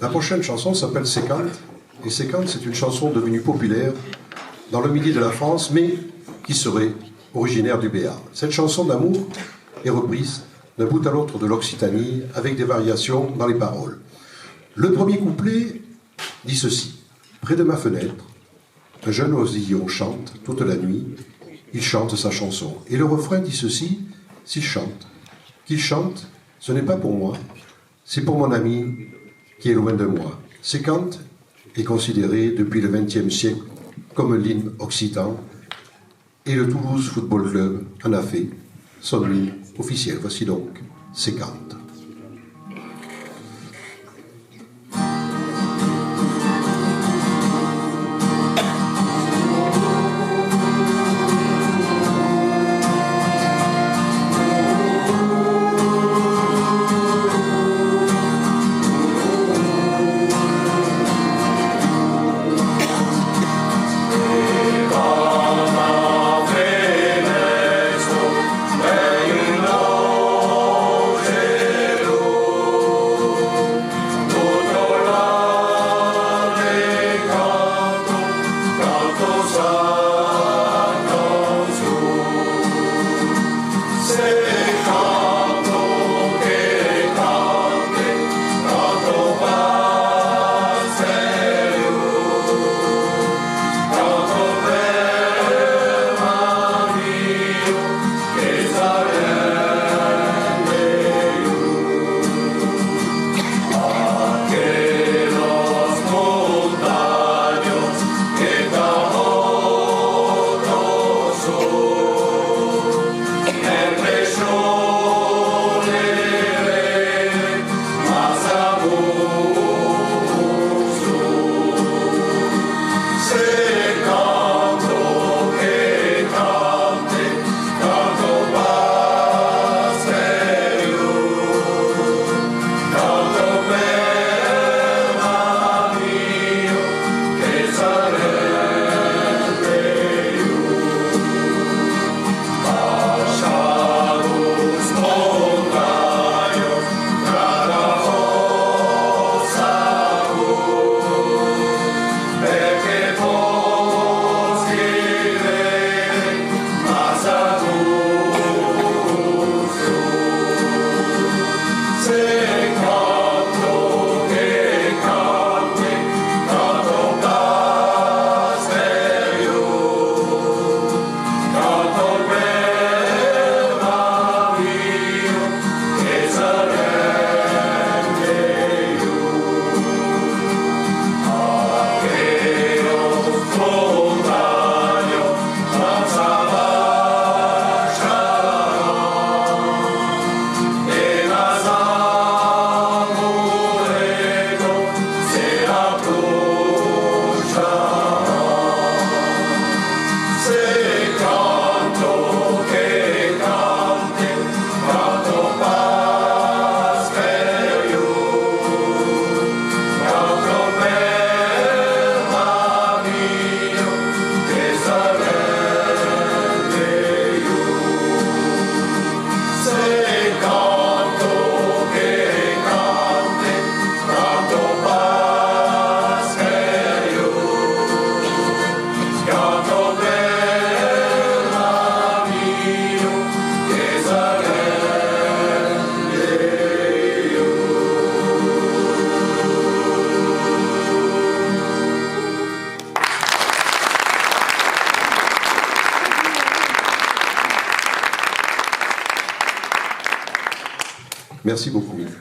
La prochaine chanson s'appelle Sécante. Et Sécante, c'est une chanson devenue populaire dans le midi de la France, mais qui serait originaire du Béarn. Cette chanson d'amour est reprise d'un bout à l'autre de l'Occitanie avec des variations dans les paroles. Le premier couplet dit ceci. Près de ma fenêtre, un jeune oisillon chante toute la nuit. Il chante sa chanson. Et le refrain dit ceci. S'il chante, qu'il chante, ce n'est pas pour moi, c'est pour mon ami qui est loin de moi. Sécante est considéré depuis le XXe siècle comme l'hymne occitan et le Toulouse Football Club en a fait son hymne officiel. Voici donc Sécante. Merci beaucoup.